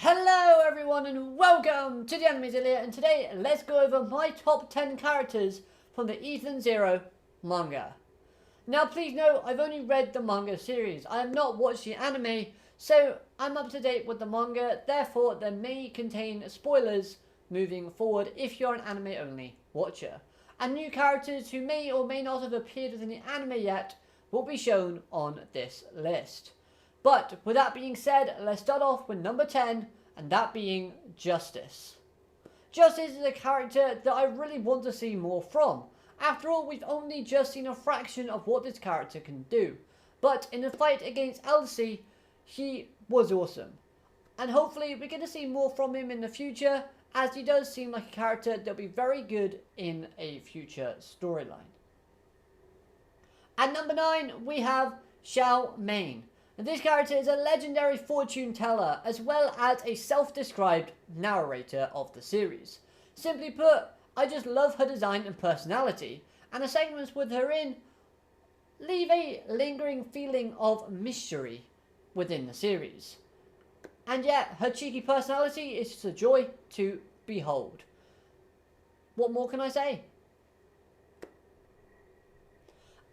Hello everyone and welcome to the Anime Zillia, and today let's go over my top 10 characters from the Ethan Zero manga. Now please note, I've only read the manga series. I have not watched the anime, so I'm up to date with the manga, therefore there may contain spoilers moving forward if you're an anime only watcher. And new characters who may or may not have appeared within the anime yet will be shown on this list. But with that being said, let's start off with number 10, and that being Justice. Justice is a character that I really want to see more from. After all, we've only just seen a fraction of what this character can do. But in the fight against Elsie, he was awesome. And hopefully we're going to see more from him in the future, as he does seem like a character that'll be very good in a future storyline. At number 9, we have Shao. This character is a legendary fortune teller, as well as a self-described narrator of the series. Simply put, I just love her design and personality, and the segments with her in leave a lingering feeling of mystery within the series. And yet, her cheeky personality is just a joy to behold. What more can I say?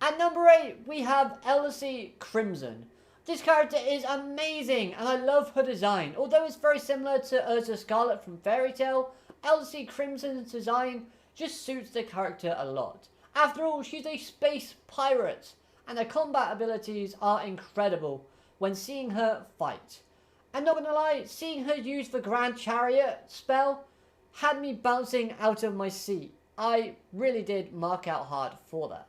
At number 8, we have Elsie Crimson. This character is amazing, and I love her design. Although it's very similar to Ursa Scarlet from Fairy Tail, Elsie Crimson's design just suits the character a lot. After all, she's a space pirate, and her combat abilities are incredible when seeing her fight. And not gonna lie, seeing her use the Grand Chariot spell had me bouncing out of my seat. I really did mark out hard for that.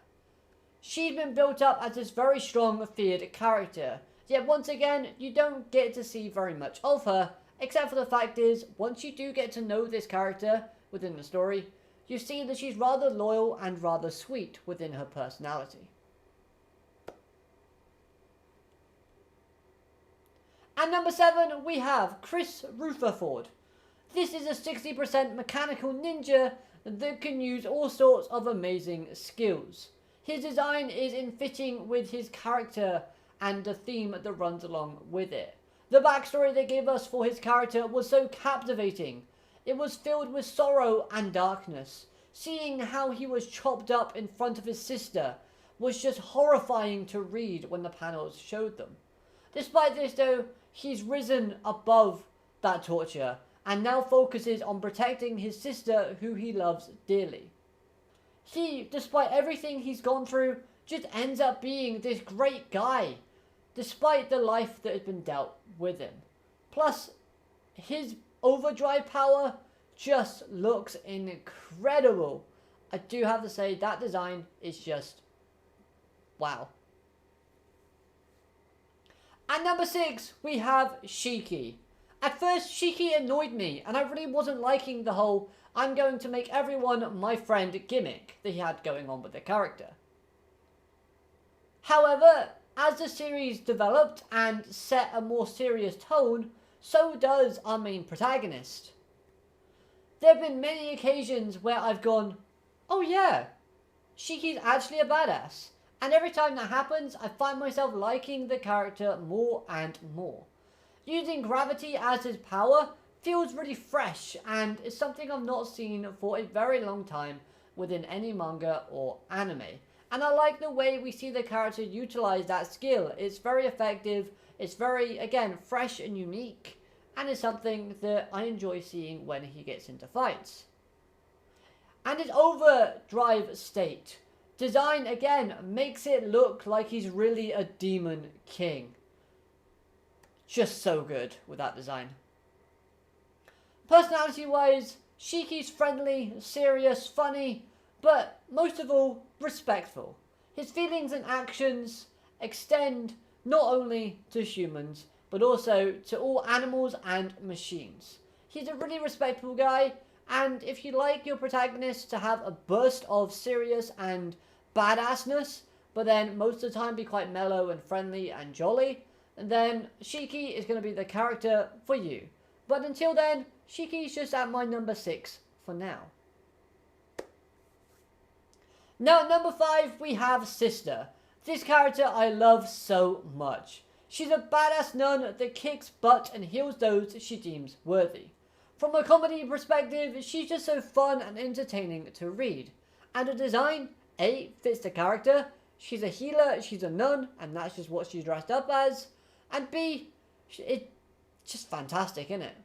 She's been built up as this very strong, feared character, yet once again, you don't get to see very much of her, except for the fact is, once you do get to know this character within the story, you see that she's rather loyal and rather sweet within her personality. At number 7, we have Chris Rutherford. This is a 60% mechanical ninja that can use all sorts of amazing skills. His design is in fitting with his character and the theme that runs along with it. The backstory they gave us for his character was so captivating. It was filled with sorrow and darkness. Seeing how he was chopped up in front of his sister was just horrifying to read when the panels showed them. Despite this though, he's risen above that torture and now focuses on protecting his sister who he loves dearly. He, despite everything he's gone through, just ends up being this great guy, despite the life that has been dealt with him. Plus, his overdrive power just looks incredible. I do have to say, that design is just wow. At number 6, we have Shiki. At first, Shiki annoyed me, and I really wasn't liking the whole I'm going to make everyone my friend gimmick that he had going on with the character. However, as the series developed and set a more serious tone, so does our main protagonist. There have been many occasions where I've gone, oh yeah, Shiki's actually a badass. And every time that happens, I find myself liking the character more and more. Using gravity as his power feels really fresh and is something I've not seen for a very long time within any manga or anime. And I like the way we see the character utilize that skill. It's very effective, it's very, again, fresh and unique, and it's something that I enjoy seeing when he gets into fights. And his overdrive state design, again, makes it look like he's really a demon king. Just so good with that design. Personality-wise, Shiki's friendly, serious, funny, but most of all, respectful. His feelings and actions extend not only to humans, but also to all animals and machines. He's a really respectful guy, and if you like your protagonist to have a burst of serious and badassness, but then most of the time be quite mellow and friendly and jolly, then Shiki is going to be the character for you. But until then, Shiki's just at my number 6 for now. Now at number 5, we have Sister. This character I love so much. She's a badass nun that kicks butt and heals those she deems worthy. From a comedy perspective, she's just so fun and entertaining to read. And her design, A, fits the character. She's a healer, she's a nun, and that's just what she's dressed up as. And B, it's just fantastic, isn't it?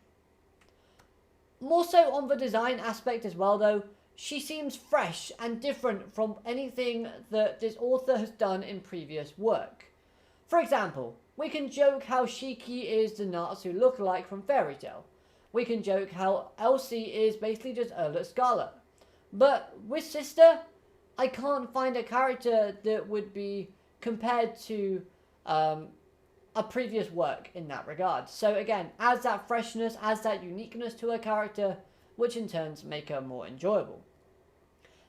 More so on the design aspect as well though, she seems fresh and different from anything that this author has done in previous work. For example, we can joke how Shiki is the Natsu lookalike from Fairy Tail. We can joke how Elsie is basically just Erlet Scarlet. But with Sister, I can't find a character that would be compared to a previous work in that regard. So again, adds that freshness, adds that uniqueness to her character, which in turn make her more enjoyable.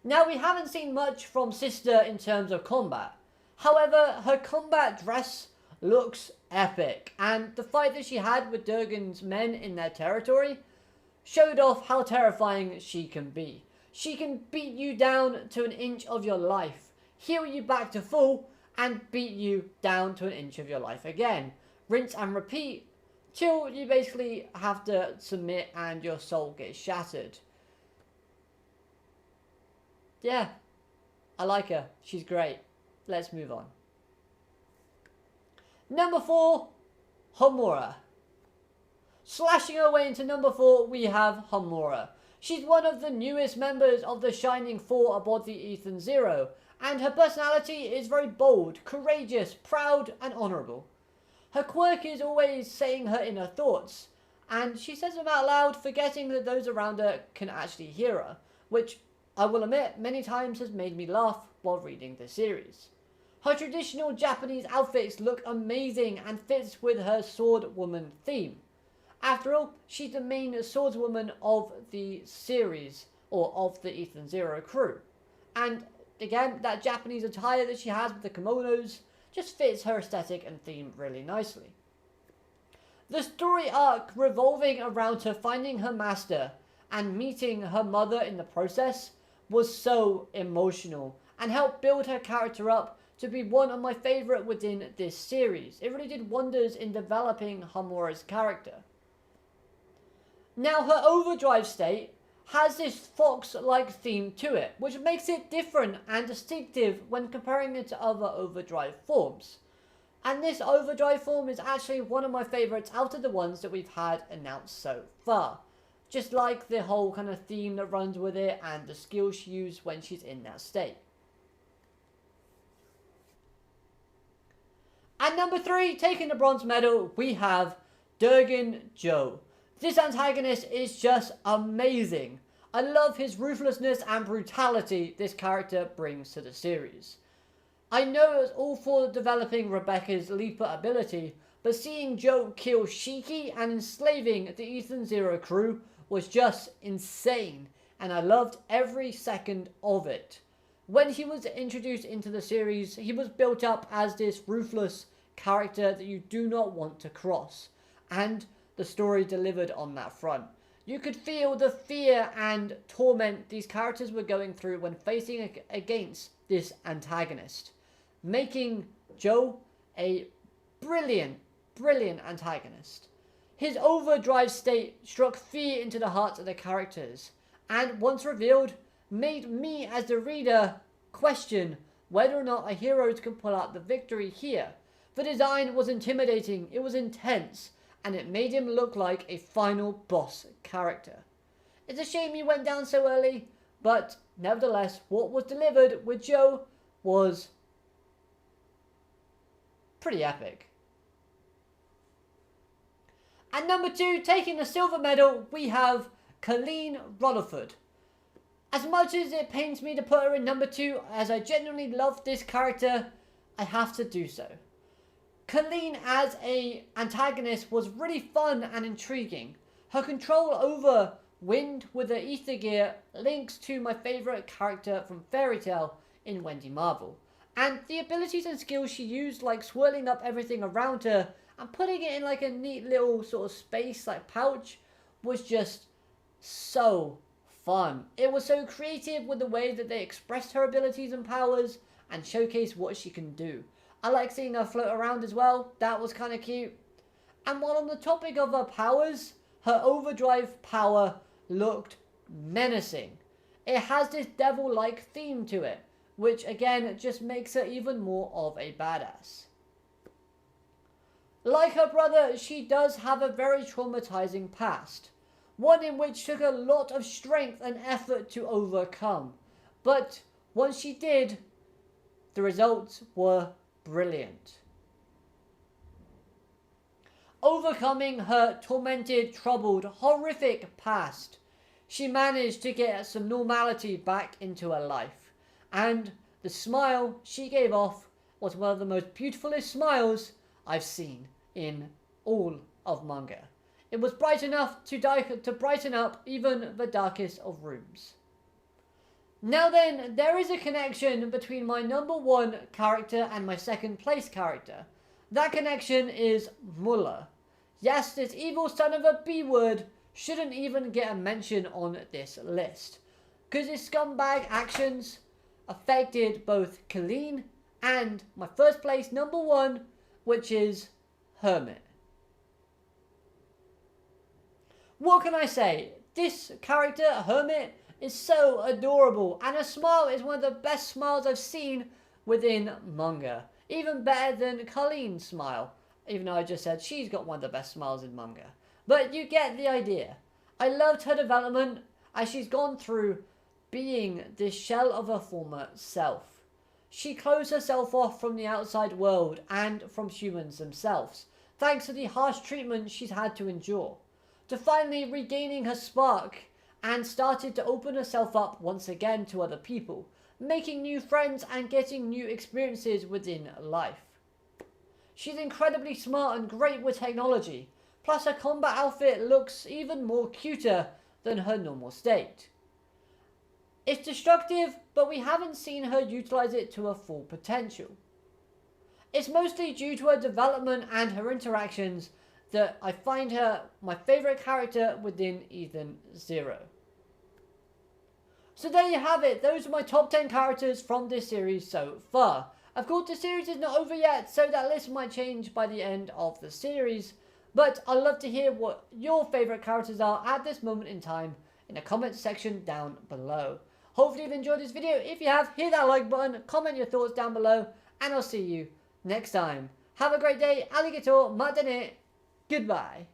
Now, we haven't seen much from Sister in terms of combat. However, her combat dress looks epic, and the fight that she had with Durgan's men in their territory showed off how terrifying she can be. She can beat you down to an inch of your life, heal you back to full, and beat you down to an inch of your life again. Rinse and repeat till you basically have to submit and your soul gets shattered. Yeah, I like her. She's great. Let's move on. Number 4, Hamura. Slashing her way into number 4, we have Hamura. She's one of the newest members of the Shining Four aboard the Ethan Zero, and her personality is very bold, courageous, proud, and honourable. Her quirk is always saying her inner thoughts, and she says them out loud, forgetting that those around her can actually hear her, which I will admit many times has made me laugh while reading the series. Her traditional Japanese outfits look amazing and fits with her swordwoman theme. After all, she's the main swordswoman of the series, or of the Ethan Zero crew. And again, that Japanese attire that she has with the kimonos just fits her aesthetic and theme really nicely. The story arc revolving around her finding her master and meeting her mother in the process was so emotional and helped build her character up to be one of my favourite within this series. It really did wonders in developing Hamura's character. Now, her overdrive state has this fox-like theme to it, which makes it different and distinctive when comparing it to other overdrive forms. And this overdrive form is actually one of my favourites out of the ones that we've had announced so far. Just like the whole kind of theme that runs with it and the skills she used when she's in that state. At number 3, taking the bronze medal, we have Durgan Joe. This antagonist is just amazing. I love his ruthlessness and brutality this character brings to the series. I know it was all for developing Rebecca's leaper ability, but seeing Joe kill Shiki and enslaving the Ethan Zero crew was just insane, and I loved every second of it. When he was introduced into the series, he was built up as this ruthless character that you do not want to cross, and the story delivered on that front. You could feel the fear and torment these characters were going through when facing against this antagonist, making Joe a brilliant antagonist. His overdrive state struck fear into the hearts of the characters, and once revealed, made me as the reader question whether or not our heroes can pull out the victory here. The design was intimidating, it was intense, and it made him look like a final boss character. It's a shame he went down so early, but nevertheless, what was delivered with Joe was pretty epic. At number 2, taking the silver medal, we have Colleen Rollerfoot. As much as it pains me to put her in number 2, as I genuinely love this character, I have to do so. Colleen as a antagonist was really fun and intriguing. Her control over wind with her ether gear links to my favourite character from Fairy Tail in Wendy Marvel. And the abilities and skills she used, like swirling up everything around her and putting it in like a neat little sort of space, like pouch, was just so fun. It was so creative with the way that they expressed her abilities and powers and showcased what she can do. I like seeing her float around as well. That was kind of cute. And while on the topic of her powers, her overdrive power looked menacing. It has this devil-like theme to it, which again just makes her even more of a badass. Like her brother, she does have a very traumatizing past. One in which took a lot of strength and effort to overcome. But once she did, the results were brilliant. Overcoming her tormented, troubled, horrific past, she managed to get some normality back into her life. And the smile she gave off was one of the most beautifulest smiles I've seen in all of manga. It was bright enough to brighten up even the darkest of rooms. Now then, there is a connection between my number 1 character and my second place character. That connection is Muller. Yes, this evil son of a B-word shouldn't even get a mention on this list, because his scumbag actions affected both Colleen and my first place number 1, which is Hermit. What can I say? This character, Hermit, is so adorable, and her smile is one of the best smiles I've seen within manga. Even better than Colleen's smile, even though I just said she's got one of the best smiles in manga. But you get the idea. I loved her development as she's gone through being this shell of her former self. She closed herself off from the outside world and from humans themselves, thanks to the harsh treatment she's had to endure, to finally regaining her spark and started to open herself up once again to other people, making new friends and getting new experiences within life. She's incredibly smart and great with technology, plus her combat outfit looks even more cuter than her normal state. It's destructive, but we haven't seen her utilize it to her full potential. It's mostly due to her development and her interactions that I find her my favourite character within Ethan Zero. So there you have it, those are my top 10 characters from this series so far. Of course the series is not over yet, so that list might change by the end of the series, but I'd love to hear what your favourite characters are at this moment in time in the comments section down below. Hopefully you've enjoyed this video. If you have, hit that like button, comment your thoughts down below, and I'll see you next time. Have a great day, alligator, matane, goodbye.